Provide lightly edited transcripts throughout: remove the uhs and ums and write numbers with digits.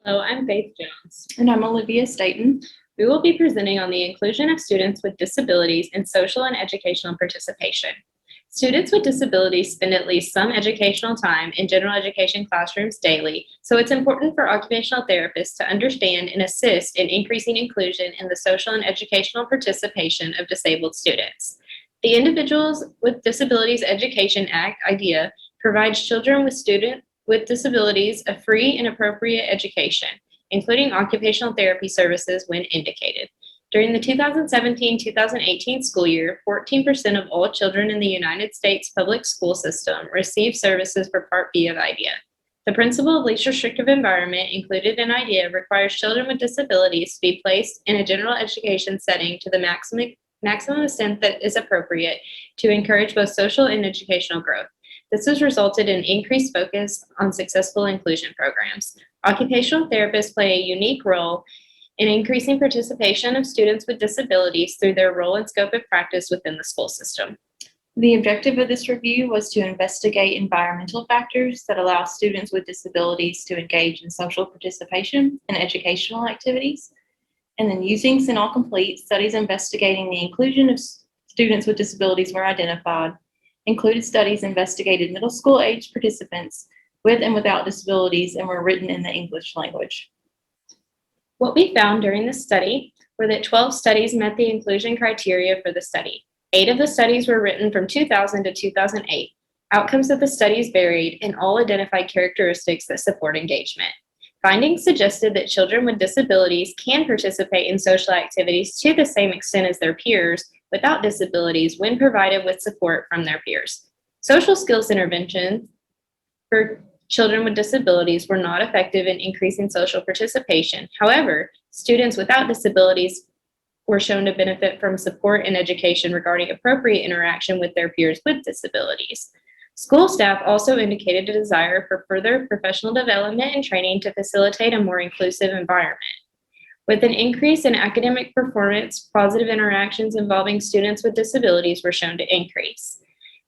Hello, I'm Faith Jones. And I'm Olivia Staton. We will be presenting on the inclusion of students with disabilities in social and educational participation. Students with disabilities spend at least some educational time in general education classrooms daily, so it's important for occupational therapists to understand and assist in increasing inclusion in the social and educational participation of disabled students. The Individuals with Disabilities Education Act IDEA provides children with disabilities a free and appropriate education, including occupational therapy services when indicated. During the 2017-2018 school year, 14% of all children in the United States public school system receive services for Part B of IDEA. The principle of least restrictive environment included in IDEA requires children with disabilities to be placed in a general education setting to the maximum extent that is appropriate to encourage both social and educational growth. This has resulted in increased focus on successful inclusion programs. Occupational therapists play a unique role in increasing participation of students with disabilities through their role and scope of practice within the school system. The objective of this review was to investigate environmental factors that allow students with disabilities to engage in social participation and educational activities. And then using CINAHL Complete, studies investigating the inclusion of students with disabilities were identified. Included studies investigated middle school age participants with and without disabilities and were written in the English language. What we found during this study were that 12 studies met the inclusion criteria for the study. 8 of the studies were written from 2000 to 2008. Outcomes of the studies varied and all identified characteristics that support engagement. Findings suggested that children with disabilities can participate in social activities to the same extent as their peers without disabilities when provided with support from their peers. Social skills interventions for children with disabilities were not effective in increasing social participation. However, students without disabilities were shown to benefit from support and education regarding appropriate interaction with their peers with disabilities. School staff also indicated a desire for further professional development and training to facilitate a more inclusive environment. With an increase in academic performance, positive interactions involving students with disabilities were shown to increase.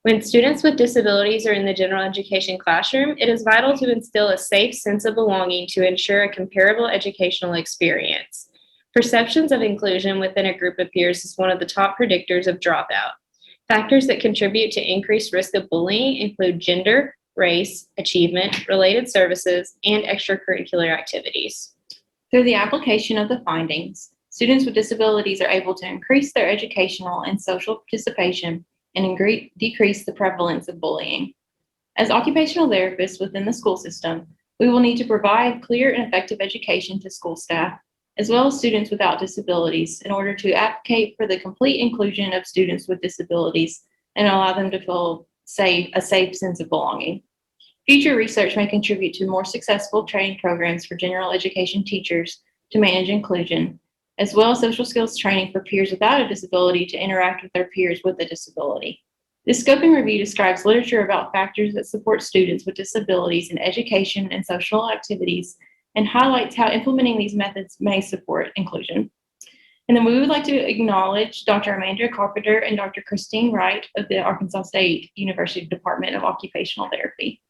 When students with disabilities are in the general education classroom, it is vital to instill a safe sense of belonging to ensure a comparable educational experience. Perceptions of inclusion within a group of peers is one of the top predictors of dropout. Factors that contribute to increased risk of bullying include gender, race, achievement, related services, and extracurricular activities. Through the application of the findings, students with disabilities are able to increase their educational and social participation and decrease the prevalence of bullying. As occupational therapists within the school system, we will need to provide clear and effective education to school staff, as well as students without disabilities, in order to advocate for the complete inclusion of students with disabilities and allow them to feel a safe sense of belonging. Future research may contribute to more successful training programs for general education teachers to manage inclusion, as well as social skills training for peers without a disability to interact with their peers with a disability. This scoping review describes literature about factors that support students with disabilities in education and social activities and highlights how implementing these methods may support inclusion. And then we would like to acknowledge Dr. Amanda Carpenter and Dr. Christine Wright of the Arkansas State University Department of Occupational Therapy.